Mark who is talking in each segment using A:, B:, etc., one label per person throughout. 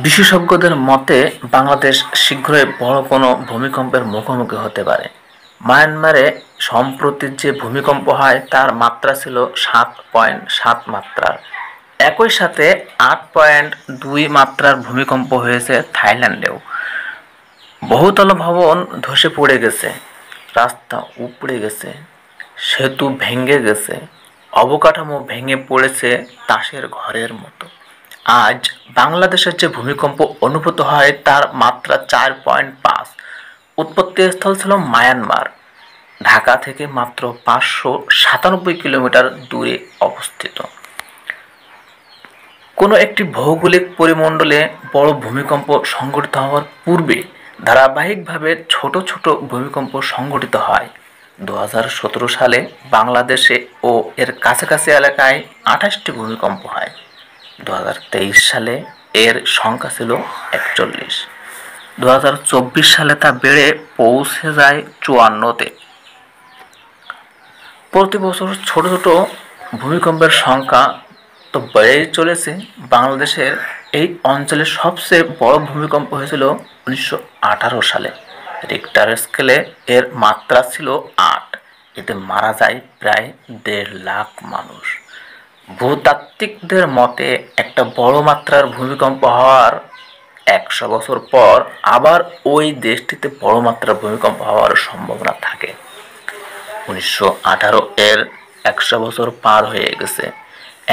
A: বিশেষজ্ঞদের মতে বাংলাদেশ শীঘ্রই বড় কোনো ভূমিকম্পের মুখোমুখি হতে পারে। মায়ানমারে সম্প্রতি যে ভূমিকম্প হয় তার মাত্রা ছিল 7.7 মাত্রার। একই সাথে 8.2 মাত্রার ভূমিকম্প হয়েছে থাইল্যান্ডেও। বহুতল ভবন ধসে পড়ে গেছে, রাস্তা উপড়ে গেছে, সেতু ভেঙে গেছে, অবকাঠামো ভেঙে পড়েছে তাসের ঘরের মতো। আজ বাংলাদেশের যে ভূমিকম্প অনুভূত হয় তার মাত্রা 4.5। উৎপত্তিস্থল ছিল মায়ানমার, ঢাকা থেকে মাত্র 597 কিলোমিটার দূরে অবস্থিত। কোনো একটি ভৌগোলিক পরিমণ্ডলে বড় ভূমিকম্প সংঘটিত হওয়ার পূর্বে ধারাবাহিকভাবে ছোট ছোট ভূমিকম্প সংঘটিত হয়। 2017 সালে বাংলাদেশে ও এর কাছাকাছি এলাকায় 28টি ভূমিকম্প হয়। 2023 সালে এর সংখ্যা ছিল 41। 2024 সালে তা বেড়ে পৌঁছে যায় 54-তে। প্রতি বছর ছোট ছোট ভূমিকম্পের সংখ্যা তো বেড়েই চলেছে। বাংলাদেশের এই অঞ্চলের সবচেয়ে বড় ভূমিকম্প হয়েছিল 1918 সালে। রিক্টার স্কেলে এর মাত্রা ছিল 8। এতে মারা যায় প্রায় 1.5 লাখ মানুষ। ভূতাত্ত্বিকদের মতে একটা বড় মাত্রার ভূমিকম্প হওয়ার 100 বছর পর আবার ওই দেশটিতে বড় মাত্রার ভূমিকম্প হওয়ার সম্ভাবনা থাকে। 1918 এর 100 বছর পার হয়ে গেছে,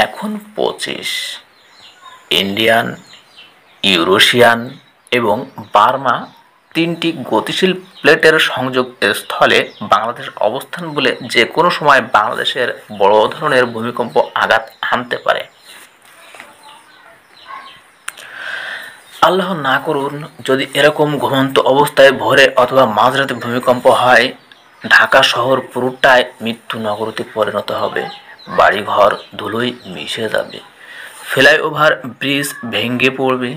A: এখন 25। ইন্ডিয়ান, ইউরেশিয়ান এবং বার্মা তিনটি গতিশীল প্লেটের সংযোগ স্থলে বাংলাদেশ অবস্থান বলে যে কোনো সময় বাংলাদেশের বড় ধরনের ভূমিকম্প আঘাত হানতে পারে। আল্লাহ না করুন যদি এরকম ঘুমন্ত অবস্থায় ভোরে অথবা মাঝরাতে ভূমিকম্প হয়, ঢাকা শহর পুরোটাই মৃত্যু নগরীতে পরিণত হবে। বাড়িঘর ধুলোয় মিশে যাবে, ফ্লাইওভার ব্রিজ ভেঙে পড়বে,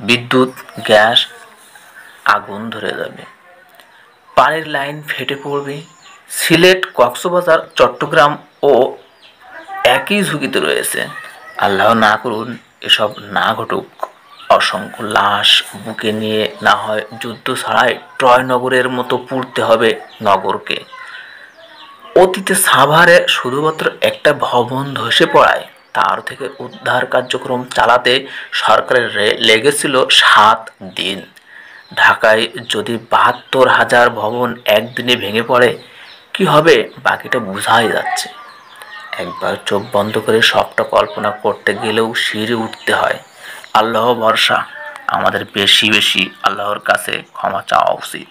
A: বিদ্যুৎ গ্যাস আগুন ধরে যাবে, পানির লাইন ফেটে পড়বে। সিলেট, কক্সবাজার, চট্টগ্রাম ও একই ঝুঁকিতে রয়েছে। আল্লাহ না করুন এসব না ঘটুক। অসংখ্য লাশ বুকে নিয়ে না হয় যুদ্ধ ছাড়াই ট্রয় নগরের মতো পুড়তে হবে নগরকে। অতীতে সাভারে শুধুমাত্র একটা ভবন ধসে পড়ায় তার থেকে উদ্ধার কার্যক্রম চালাতে সরকারের লেগেছিল 7 দিন। ঢাকায় যদি 72,000 ভবন একদিনে ভেঙে পড়ে কি হবে বাকিটা বোঝাই যাচ্ছে। একবার চোখ বন্ধ করে সবটা কল্পনা করতে গেলেও শিহরে উঠতে হয়। আল্লাহ ভরসা, আমাদের বেশি বেশি আল্লাহর কাছে ক্ষমা চাওয়া উচিত।